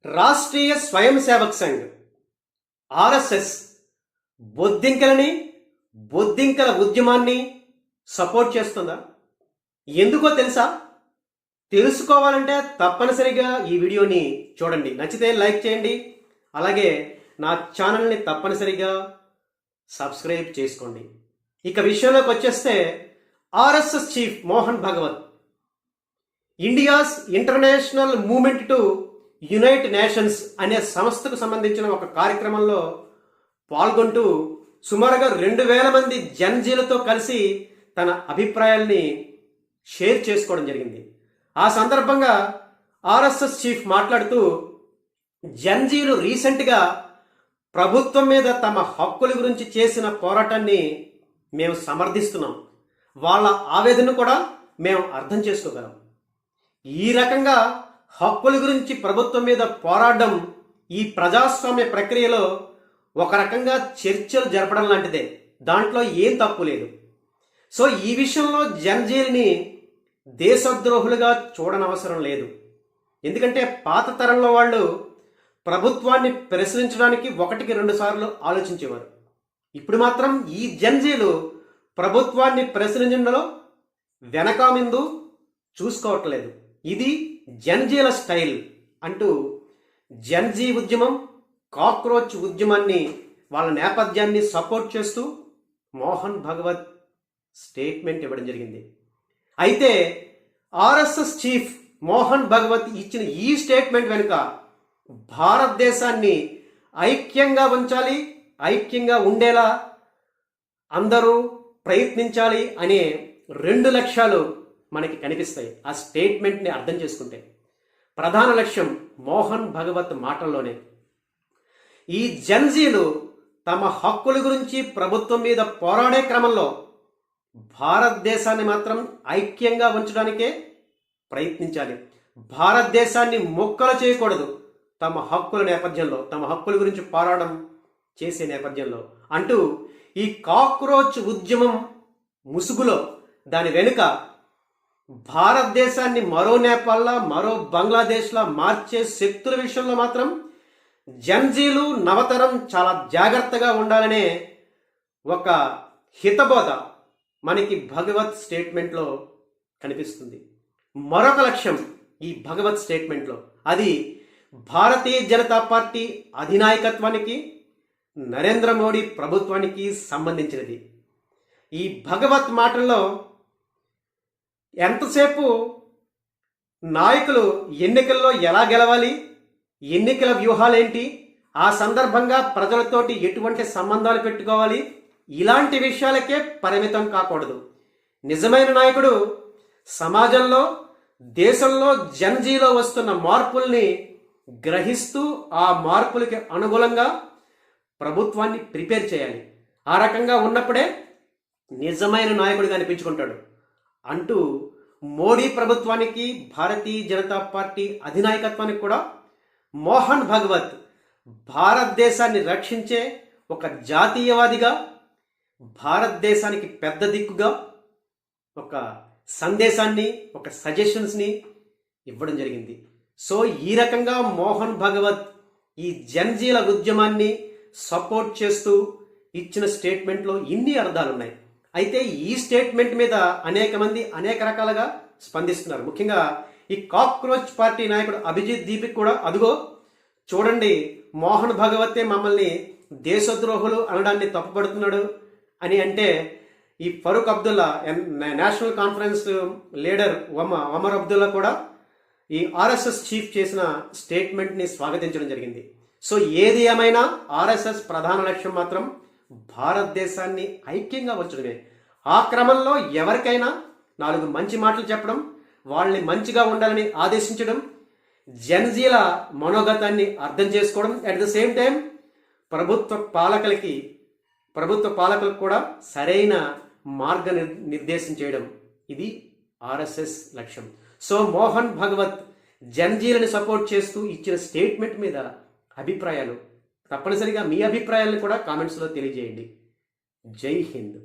రాష్ట్రీయ స్వయం సేవక్ సంఘ్ ఆర్ఎస్ఎస్ బొద్దింకల ఉద్యమాన్ని సపోర్ట్ చేస్తుందా? ఎందుకో తెలుసా? తెలుసుకోవాలంటే తప్పనిసరిగా ఈ వీడియోని చూడండి. నచ్చితే లైక్ చేయండి, అలాగే నా ఛానల్ని తప్పనిసరిగా సబ్స్క్రైబ్ చేసుకోండి. ఇక విషయంలోకి వచ్చేస్తే, RSS chief Mohan Bhagwat India's international movement to unite nations అనే సంస్థకు సంబంధించిన ఒక కార్యక్రమంలో పాల్గొంటూ సుమారుగా 2000 మంది జన్జీలతో కలిసి తన అభిప్రాయాల్ని షేర్ చేసుకోవడం జరిగింది. ఆ సందర్భంగా ఆర్ఎస్ఎస్ చీఫ్ మాట్లాడుతూ, జన్జీలు రీసెంట్గా ప్రభుత్వం మీద తమ హక్కుల గురించి చేసిన పోరాటాన్ని మేము సమర్థిస్తున్నాం. వాళ్ళ ఆవేదన కూడా మేము అర్థం చేసుకోగలం. ఈ రకంగా హక్కుల గురించి ప్రభుత్వం మీద పోరాడడం ఈ ప్రజాస్వామ్య ప్రక్రియలో ఒక రకంగా చర్చలు జరపడం లాంటిదే. దాంట్లో ఏం తప్పు లేదు. సో ఈ విషయంలో జన్జీల్ని దేశద్రోహులుగా చూడనవసరం లేదు. ఎందుకంటే పాత తరంలో వాళ్ళు ప్రభుత్వాన్ని ప్రశ్నించడానికి 1-2 సార్లు ఆలోచించేవారు. ఇప్పుడు మాత్రం ఈ జన్జీలు ప్రభుత్వాన్ని ప్రశ్నించడంలో వెనక ముందు చూసుకోవట్లేదు. ఇది జన్జీల స్టైల్ అంటూ జన్జీ ఉద్యమం, కాక్రోచ్ ఉద్యమాన్ని, వాళ్ళ నేపథ్యాన్ని సపోర్ట్ చేస్తూ మోహన్ భగవత్ స్టేట్మెంట్ ఇవ్వడం జరిగింది. అయితే ఆర్ఎస్ఎస్ చీఫ్ మోహన్ భగవత్ ఇచ్చిన ఈ స్టేట్మెంట్ వెనుక భారతదేశాన్ని ఐక్యంగా ఉంచాలి, ఐక్యంగా ఉండేలా అందరూ ప్రయత్నించాలి అనే 2 లక్ష్యాలు మనకి కనిపిస్తాయి ఆ స్టేట్మెంట్ని అర్థం చేసుకుంటే. ప్రధాన లక్ష్యం మోహన్ భగవత్ మాటల్లోనే, ఈ జన్జీలు తమ హక్కుల గురించి ప్రభుత్వం మీద పోరాడే క్రమంలో భారతదేశాన్ని మాత్రం ఐక్యంగా ఉంచడానికే ప్రయత్నించాలి. భారతదేశాన్ని మొక్కలు చేయకూడదు తమ హక్కుల నేపథ్యంలో, తమ హక్కుల గురించి పోరాటం చేసే నేపథ్యంలో అంటూ ఈ కాక్రోచ్ ఉద్యమం ముసుగులో, దాని వెనుక భారతదేశాన్ని మరో నేపాల్లా, మరో బంగ్లాదేశ్లా మార్చే శక్తుల విషయంలో మాత్రం జన్జీలు నవతరం చాలా జాగ్రత్తగా ఉండాలనే ఒక హితబోధ మనకి భగవత్ స్టేట్మెంట్లో కనిపిస్తుంది. మరొక లక్ష్యం ఈ భగవత్ స్టేట్మెంట్లో, అది భారతీయ జనతా పార్టీ అధినాయకత్వానికి, నరేంద్ర మోడీ ప్రభుత్వానికి సంబంధించినది. ఈ భగవత్ మాటల్లో ఎంతసేపు నాయకులు ఎన్నికల్లో ఎలా గెలవాలి, ఎన్నికల వ్యూహాలేంటి, ఆ సందర్భంగా ప్రజలతోటి ఎటువంటి సంబంధాలు పెట్టుకోవాలి, ఇలాంటి విషయాలకే పరిమితం కాకూడదు. నిజమైన నాయకుడు సమాజంలో, దేశంలో జన్జీలో వస్తున్న మార్పుల్ని గ్రహిస్తూ ఆ మార్పులకి అనుగుణంగా ప్రభుత్వాన్ని ప్రిపేర్ చేయాలి. ఆ రకంగా ఉన్నప్పుడే నిజమైన నాయకుడిగా అనిపించుకుంటాడు అంటూ మోడీ ప్రభుత్వానికి, భారతీయ జనతా పార్టీ అధినాయకత్వానికి కూడా మోహన్ భగవత్ భారతదేశాన్ని రక్షించే ఒక జాతీయవాదిగా, భారతదేశానికి పెద్ద దిక్కుగా ఒక సందేశాన్ని, ఒక సజెషన్స్ని ఇవ్వడం జరిగింది. సో ఈ రకంగా మోహన్ భగవత్ ఈ జన్జీల ఉద్యమాన్ని సపోర్ట్ చేస్తూ ఇచ్చిన స్టేట్మెంట్లో ఇన్ని అర్థాలున్నాయి. అయితే ఈ స్టేట్మెంట్ మీద అనేక మంది అనేక రకాలుగా స్పందిస్తున్నారు. ముఖ్యంగా ఈ కాక్రోచ్ పార్టీ నాయకుడు అభిజిత్ దీపిక్ కూడా, అదుగో చూడండి మోహన్ భగవతే మమ్మల్ని దేశద్రోహులు అనడాన్ని తప్పుపడుతున్నాడు అని అంటే, ఈ Farooq Abdullah national conference leader Omar Abdullah కూడా ఈ ఆర్ఎస్ఎస్ చీఫ్ చేసిన స్టేట్మెంట్ని స్వాగతించడం జరిగింది. సో ఏది ఏమైనా ఆర్ఎస్ఎస్ ప్రధాన లక్ష్యం మాత్రం భారతదేశాన్ని ఐక్యంగా ఉంచడమే. ఆ క్రమంలో ఎవరికైనా 4 మంచి మాటలు చెప్పడం, వాళ్ళని మంచిగా ఉండాలని ఆదేశించడం, జన్జీల మనోగతాన్ని అర్థం చేసుకోవడం, అట్ ద సేమ్ టైం ప్రభుత్వ పాలకులకు కూడా సరైన మార్గ నిర్దేశం చేయడం, ఇది ఆర్ఎస్ఎస్ లక్ష్యం. సో మోహన్ భగవత్ జన్జీలని సపోర్ట్ చేస్తూ ఇచ్చిన స్టేట్మెంట్ మీద అభిప్రాయాలు, తప్పనిసరిగా మీ అభిప్రాయాలను కూడా కామెంట్స్లో తెలియజేయండి. జై హింద్.